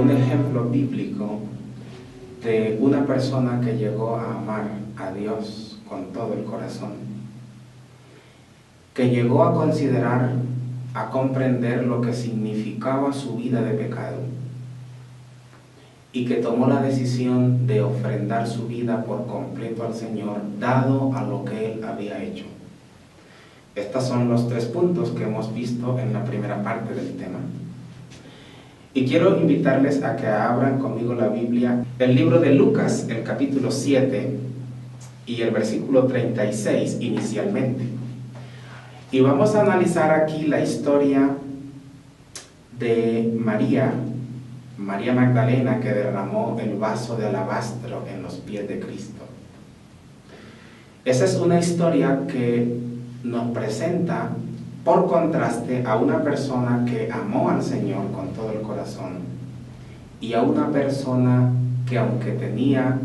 un ejemplo bíblico de una persona que llegó a amar a Dios con todo el corazón, que llegó a considerar, a comprender lo que significaba su vida de pecado y que tomó la decisión de ofrendar su vida por completo al Señor, dado a lo que Él había hecho. Estos son los 3 puntos que hemos visto en la primera parte del tema. Y quiero invitarles a que abran conmigo la Biblia, el libro de Lucas, el capítulo 7 y el versículo 36 inicialmente. Y vamos a analizar aquí la historia de María Magdalena, que derramó el vaso de alabastro en los pies de Cristo. Esa es una historia que nos presenta, por contraste, a una persona que amó al Señor con todo el corazón y a una persona que, aunque tenía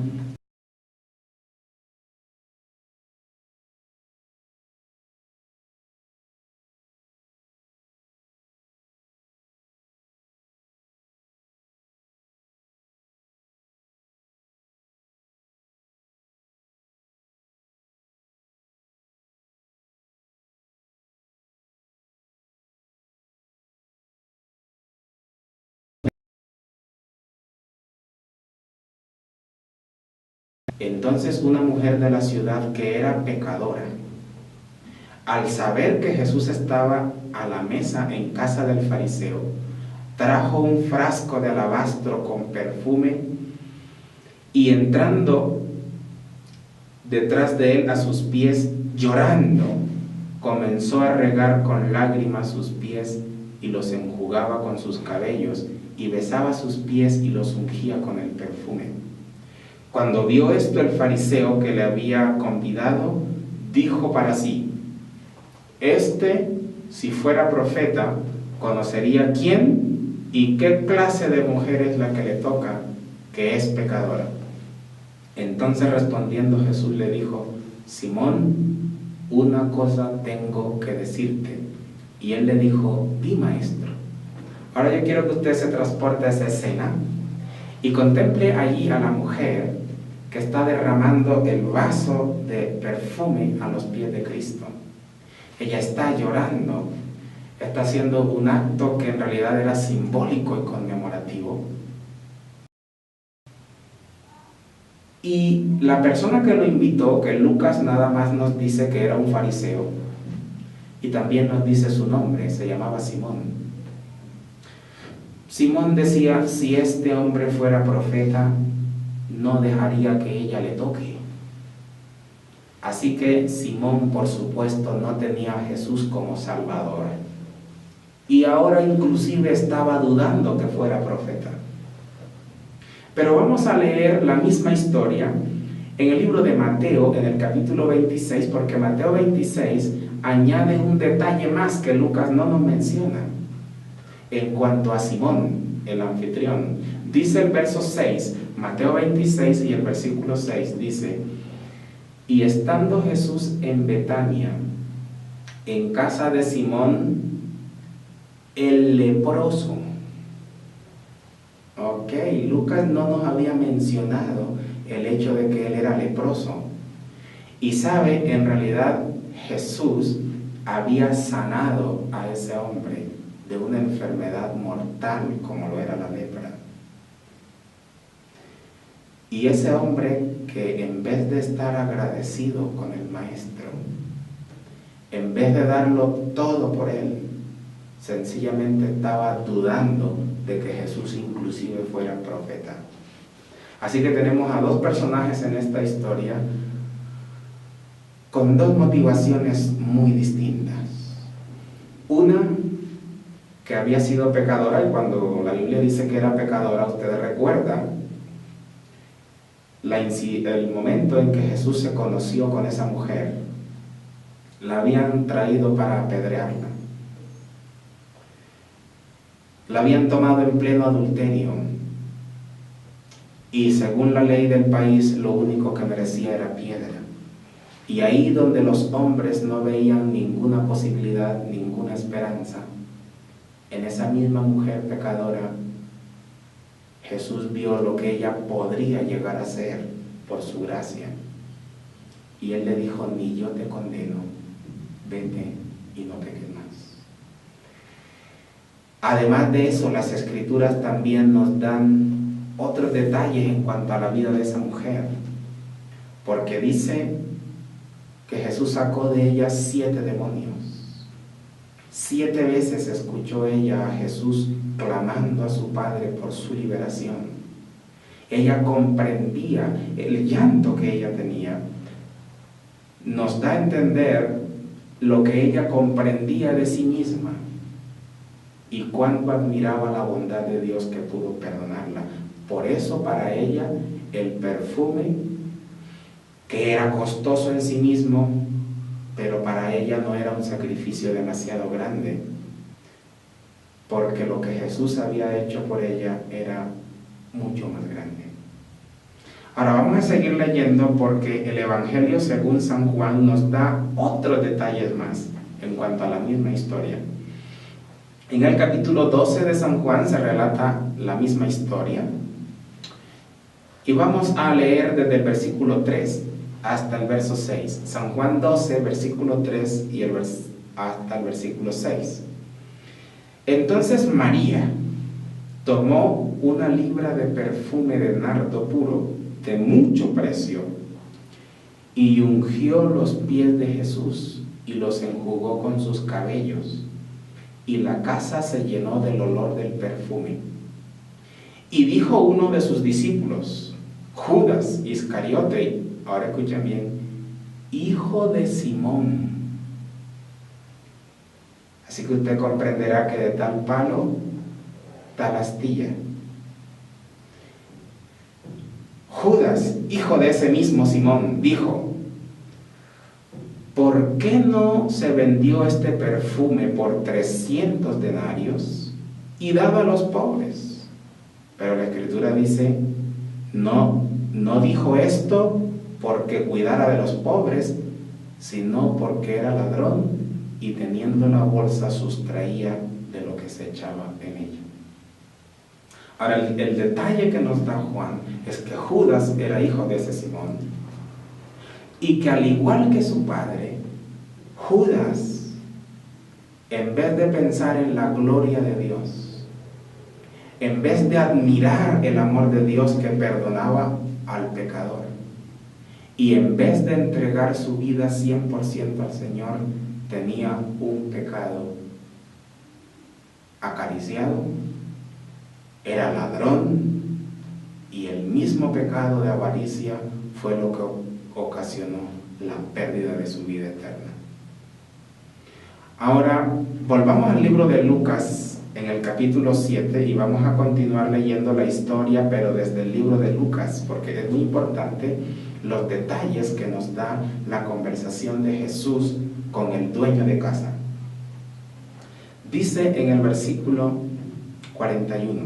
entonces una mujer de la ciudad que era pecadora, al saber que Jesús estaba a la mesa en casa del fariseo, trajo un frasco de alabastro con perfume y, entrando detrás de él a sus pies, llorando, comenzó a regar con lágrimas sus pies y los enjugaba con sus cabellos y besaba sus pies y los ungía con el perfume. Cuando vio esto el fariseo que le había convidado, dijo para sí: si fuera profeta, conocería quién y qué clase de mujer es la que le toca, que es pecadora. Entonces, respondiendo, Jesús le dijo: Simón, una cosa tengo que decirte. Y él le dijo: di, maestro. Ahora yo quiero que usted se transporte a esa escena y contemple allí a la mujer que está derramando el vaso de perfume a los pies de Cristo. Ella está llorando, está haciendo un acto que en realidad era simbólico y conmemorativo. Y la persona que lo invitó, que Lucas nada más nos dice que era un fariseo, y también nos dice su nombre, se llamaba Simón. Simón decía: si este hombre fuera profeta, no dejaría que ella le toque. Así que Simón, por supuesto, no tenía a Jesús como Salvador. Y ahora inclusive estaba dudando que fuera profeta. Pero vamos a leer la misma historia en el libro de Mateo, en el capítulo 26, porque Mateo 26 añade un detalle más que Lucas no nos menciona. En cuanto a Simón, el anfitrión, dice el verso 6, Mateo 26 y el versículo 6 dice: y estando Jesús en Betania, en casa de Simón el leproso. Ok, Lucas no nos había mencionado el hecho de que él era leproso. Y sabe, en realidad Jesús había sanado a ese hombre de una enfermedad mortal como lo era la lepra. Y ese hombre, que en vez de estar agradecido con el maestro, en vez de darlo todo por él, sencillamente estaba dudando de que Jesús inclusive fuera profeta. Así que tenemos a 2 personajes en esta historia con 2 motivaciones muy distintas. Una, que había sido pecadora, y cuando la Biblia dice que era pecadora, ustedes recuerdan el momento en que Jesús se conoció con esa mujer. La habían traído para apedrearla. La habían tomado en pleno adulterio. Y según la ley del país, lo único que merecía era piedra. Y ahí donde los hombres no veían ninguna posibilidad, ninguna esperanza, en esa misma mujer pecadora, Jesús vio lo que ella podría llegar a ser por su gracia. Y Él le dijo, ni yo te condeno, vete y no peques más. Además de eso, las Escrituras también nos dan otros detalles en cuanto a la vida de esa mujer, porque dice que Jesús sacó de ella 7 demonios. 7 veces escuchó ella a Jesús clamando a su Padre por su liberación. Ella comprendía el llanto que ella tenía. Nos da a entender lo que ella comprendía de sí misma y cuánto admiraba la bondad de Dios que pudo perdonarla. Por eso para ella el perfume, que era costoso en sí mismo, pero para ella no era un sacrificio demasiado grande, porque lo que Jesús había hecho por ella era mucho más grande. Ahora vamos a seguir leyendo porque el Evangelio según San Juan nos da otros detalles más en cuanto a la misma historia. En el capítulo 12 de San Juan se relata la misma historia y vamos a leer desde el versículo 3 hasta el verso 6. San Juan 12, versículo 3 y hasta el versículo 6. Entonces María tomó una libra de perfume de nardo puro de mucho precio y ungió los pies de Jesús y los enjugó con sus cabellos, y la casa se llenó del olor del perfume. Y dijo uno de sus discípulos, Judas Iscariote, ahora escuchen bien, hijo de Simón. Así que usted comprenderá que de tal palo, tal astilla. Judas, hijo de ese mismo Simón, dijo, ¿por qué no se vendió este perfume por 300 denarios y dado a los pobres? Pero la Escritura dice, no dijo esto porque cuidara de los pobres, sino porque era ladrón y teniendo la bolsa sustraía de lo que se echaba en ella. Ahora, el detalle que nos da Juan es que Judas era hijo de ese Simón y que al igual que su padre, Judas, en vez de pensar en la gloria de Dios, en vez de admirar el amor de Dios que perdonaba al pecador, y en vez de entregar su vida 100% al Señor, tenía un pecado acariciado, era ladrón, y el mismo pecado de avaricia fue lo que ocasionó la pérdida de su vida eterna. Ahora, volvamos al libro de Lucas en el capítulo 7 y vamos a continuar leyendo la historia, pero desde el libro de Lucas, porque es muy importante los detalles que nos da la conversación de Jesús con el dueño de casa. Dice en el versículo 41,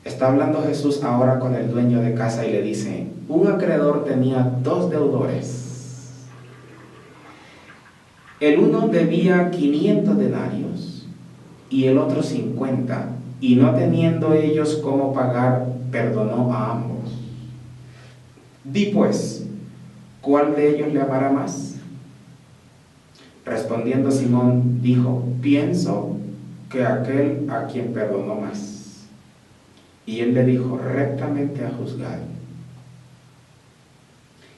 está hablando Jesús ahora con el dueño de casa y le dice, un acreedor tenía 2 deudores. El uno debía 500 denarios y el otro 50, y no teniendo ellos cómo pagar, perdonó a ambos. Di pues, ¿cuál de ellos le amará más? Respondiendo Simón, dijo, pienso que aquel a quien perdonó más. Y él le dijo, rectamente has juzgado.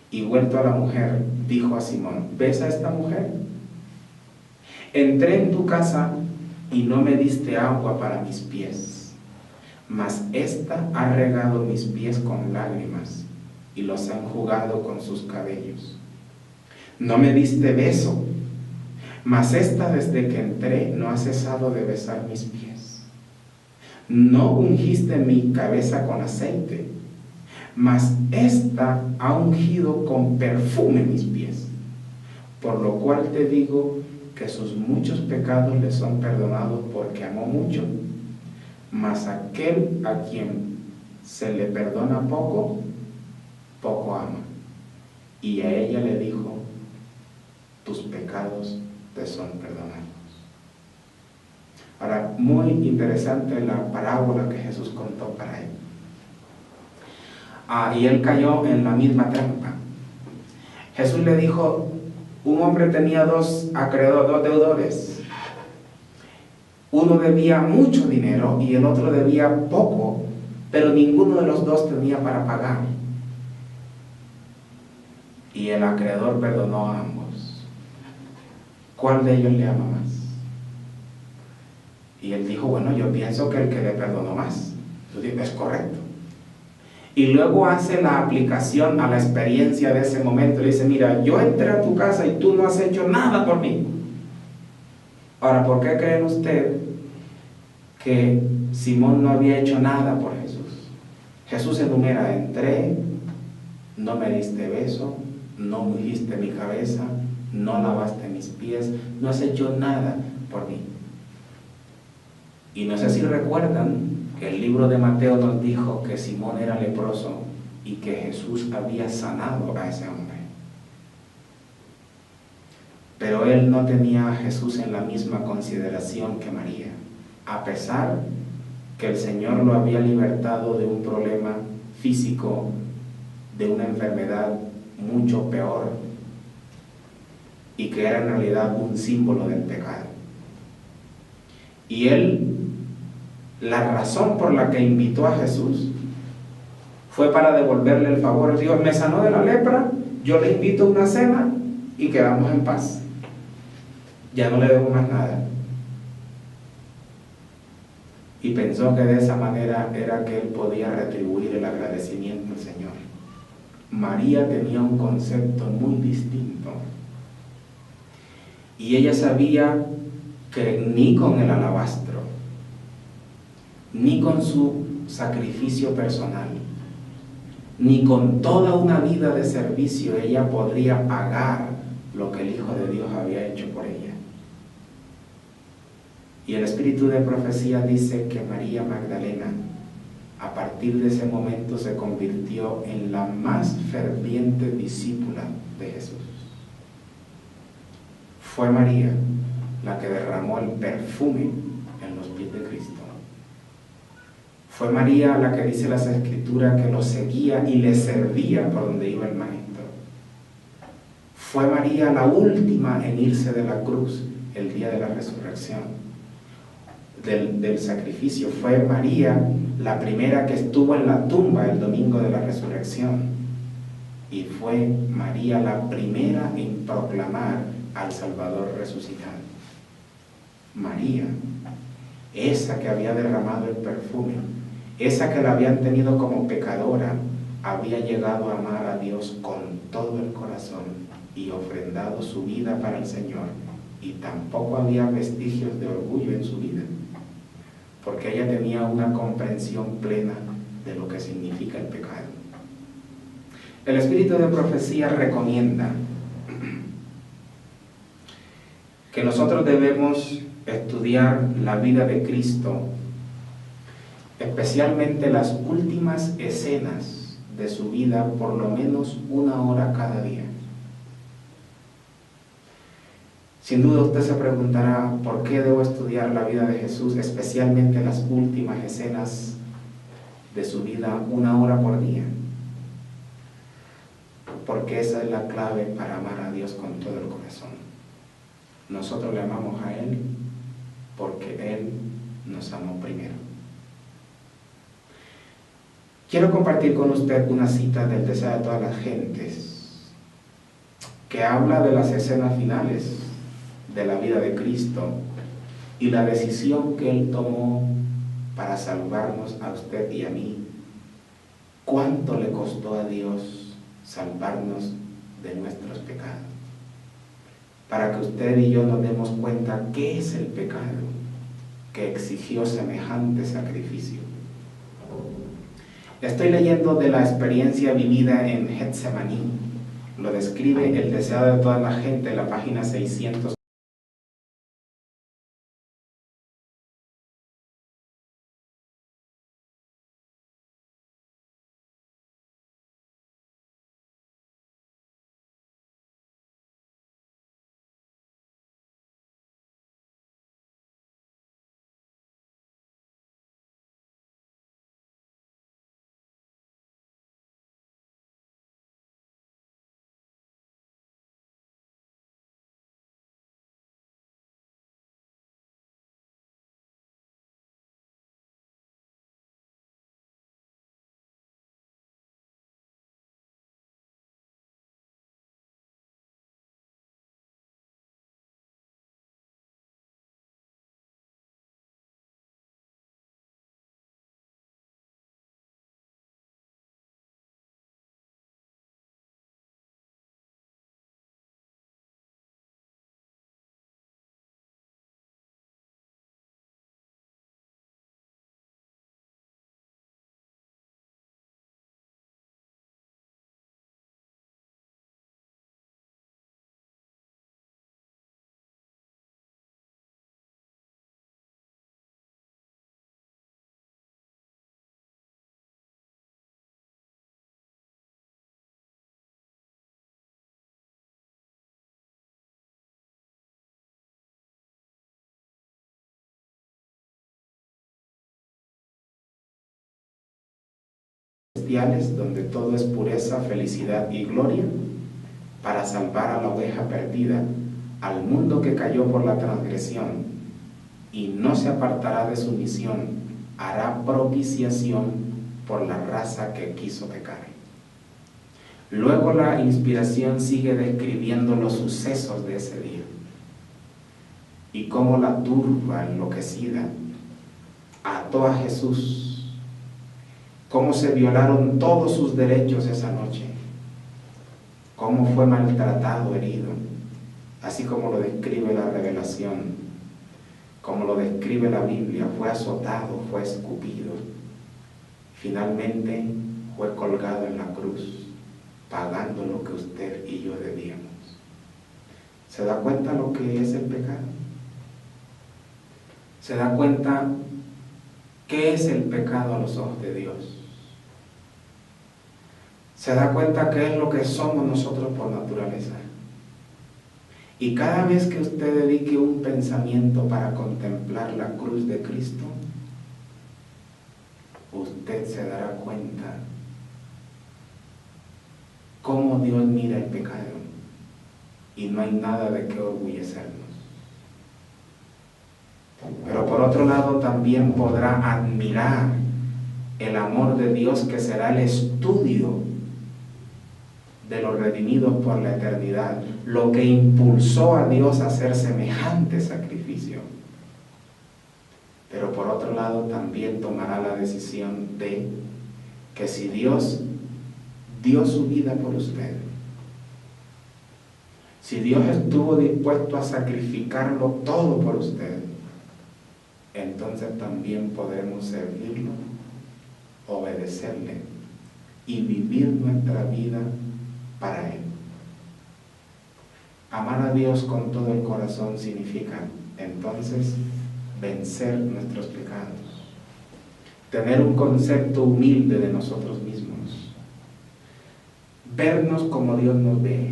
Y vuelto a la mujer, dijo a Simón, ¿ves a esta mujer? Entré en tu casa y no me diste agua para mis pies, mas ésta ha regado mis pies con lágrimas y los ha enjugado con sus cabellos. No me diste beso, mas ésta desde que entré no ha cesado de besar mis pies. No ungiste mi cabeza con aceite, mas ésta ha ungido con perfume mis pies. Por lo cual te digo que sus muchos pecados le son perdonados porque amó mucho, mas aquel a quien se le perdona poco, poco ama. Y a ella le dijo, tus pecados te son perdonados. Ahora, muy interesante la parábola que Jesús contó para él. Y él cayó en la misma trampa. Jesús le dijo, un hombre tenía dos deudores. Uno debía mucho dinero y el otro debía poco, pero ninguno de los dos tenía para pagar. Y el acreedor perdonó a ambos. ¿Cuál de ellos le ama más? Y él dijo, bueno, yo pienso que el que le perdonó más. Yo digo, es correcto. Y luego hace la aplicación a la experiencia de ese momento. Le dice, mira, yo entré a tu casa y tú no has hecho nada por mí. Ahora, ¿por qué creen usted que Simón no había hecho nada por Jesús? Jesús enumera, entré, no me diste beso, no ungiste mi cabeza, no lavaste mis pies, no has hecho nada por mí. Y no sé si recuerdan que el libro de Mateo nos dijo que Simón era leproso y que Jesús había sanado a ese hombre. Pero él no tenía a Jesús en la misma consideración que María, a pesar que el Señor lo había libertado de un problema físico, de una enfermedad mucho peor, y que era en realidad un símbolo del pecado. Y él, la razón por la que invitó a Jesús fue para devolverle el favor. Dios me sanó de la lepra, yo le invito a una cena y quedamos en paz. Ya no le debo más nada. Y pensó que de esa manera era que él podía retribuir el agradecimiento al Señor. María tenía un concepto muy distinto. Y ella sabía que ni con el alabastro, ni con su sacrificio personal, ni con toda una vida de servicio ella podría pagar lo que el Hijo de Dios había hecho por ella. Y el espíritu de profecía dice que María Magdalena, a partir de ese momento, se convirtió en la más ferviente discípula de Jesús. Fue María la que derramó el perfume en los pies de Cristo. Fue María la que dice las Escrituras que lo seguía y le servía por donde iba el Maestro. Fue María la última en irse de la cruz el día de la resurrección, del sacrificio. Fue María la primera que estuvo en la tumba el domingo de la resurrección. Y fue María la primera en proclamar al Salvador resucitado. María, esa que había derramado el perfume, esa que la habían tenido como pecadora, había llegado a amar a Dios con todo el corazón y ofrendado su vida para el Señor, y tampoco había vestigios de orgullo en su vida, porque ella tenía una comprensión plena de lo que significa el pecado. El espíritu de profecía recomienda que nosotros debemos estudiar la vida de Cristo, especialmente las últimas escenas de su vida, por lo menos 1 hora cada día. Sin duda usted se preguntará, ¿por qué debo estudiar la vida de Jesús, especialmente las últimas escenas de su vida, 1 hora por día? Porque esa es la clave para amar a Dios con todo el corazón. Nosotros le amamos a Él porque Él nos amó primero. Quiero compartir con usted una cita del Deseo de todas las gentes, que habla de las escenas finales de la vida de Cristo y la decisión que Él tomó para salvarnos a usted y a mí. ¿Cuánto le costó a Dios salvarnos de nuestros pecados? Para que usted y yo nos demos cuenta qué es el pecado que exigió semejante sacrificio. Estoy leyendo de la experiencia vivida en Getsemaní. Lo describe el Deseado de toda la gente en la página 600. celestiales donde todo es pureza, felicidad y gloria, para salvar a la oveja perdida, al mundo que cayó por la transgresión y no se apartará de su misión, hará propiciación por la raza que quiso pecar. Luego la inspiración sigue describiendo los sucesos de ese día y cómo la turba enloquecida ató a Jesús, cómo se violaron todos sus derechos esa noche, cómo fue maltratado, herido, así como lo describe la revelación, como lo describe la Biblia. Fue azotado, fue escupido, finalmente fue colgado en la cruz, pagando lo que usted y yo debíamos. ¿Se da cuenta lo que es el pecado? ¿Se da cuenta qué es el pecado a los ojos de Dios? ¿Se da cuenta qué es lo que somos nosotros por naturaleza? Y cada vez que usted dedique un pensamiento para contemplar la cruz de Cristo, usted se dará cuenta cómo Dios mira el pecado y no hay nada de qué orgullecernos. Pero por otro lado también podrá admirar el amor de Dios, que será el estudio de los redimidos por la eternidad, lo que impulsó a Dios a hacer semejante sacrificio. Pero por otro lado también tomará la decisión de que si Dios dio su vida por usted, si Dios estuvo dispuesto a sacrificarlo todo por usted, entonces también podremos servirlo, obedecerle y vivir nuestra vida para Él. Amar a Dios con todo el corazón significa entonces vencer nuestros pecados, tener un concepto humilde de nosotros mismos, vernos como Dios nos ve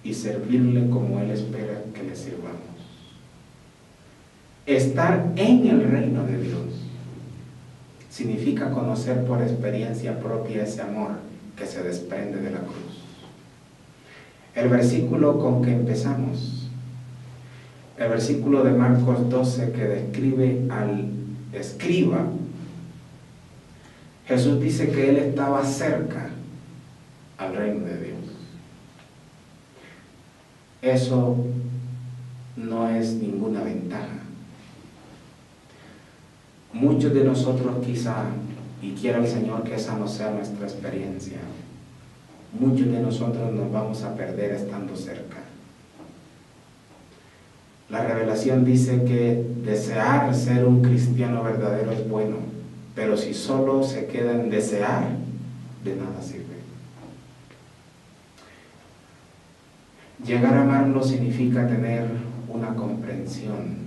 y servirle como Él espera que le sirvamos. Estar en el reino de Dios significa conocer por experiencia propia ese amor que se desprende de la cruz. El versículo con que empezamos, el versículo de Marcos 12, que describe al escriba, Jesús dice que él estaba cerca al reino de Dios. Eso no es ninguna ventaja. Muchos de nosotros quizá, y quiera el Señor que esa no sea nuestra experiencia, muchos de nosotros nos vamos a perder estando cerca. La revelación dice que desear ser un cristiano verdadero es bueno, pero si solo se queda en desear, de nada sirve. Llegar a amarlo significa tener una comprensión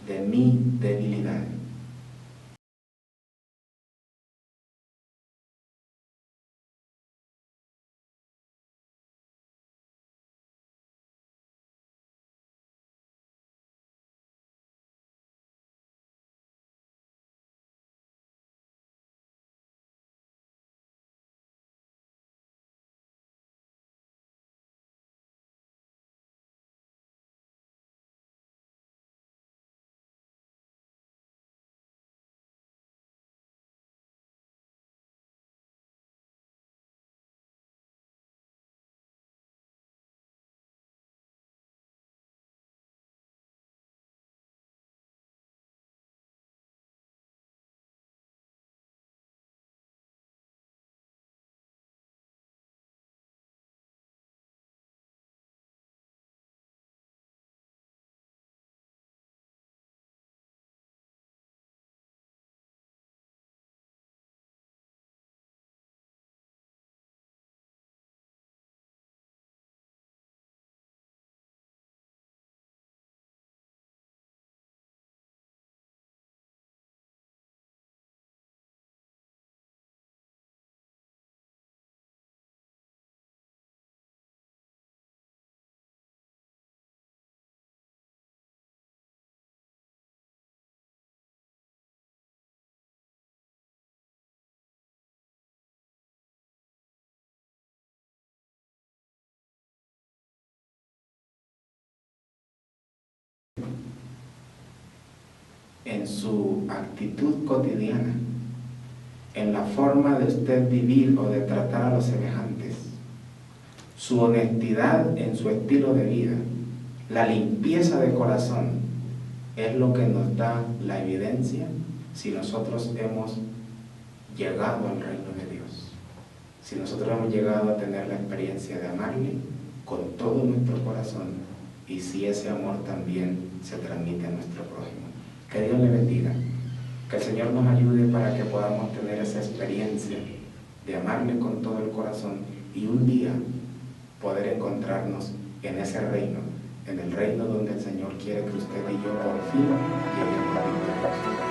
de mi debilidad. en su actitud cotidiana, en la forma de usted vivir o de tratar a los semejantes, su honestidad en su estilo de vida, la limpieza de corazón, es lo que nos da la evidencia si nosotros hemos llegado al reino de Dios, si nosotros hemos llegado a tener la experiencia de amarle con todo nuestro corazón y si ese amor también se transmite a nuestro prójimo. Que Dios le bendiga, que el Señor nos ayude para que podamos tener esa experiencia de amarle con todo el corazón y un día poder encontrarnos en ese reino, en el reino donde el Señor quiere que usted y yo por fin lleguemos a vivir.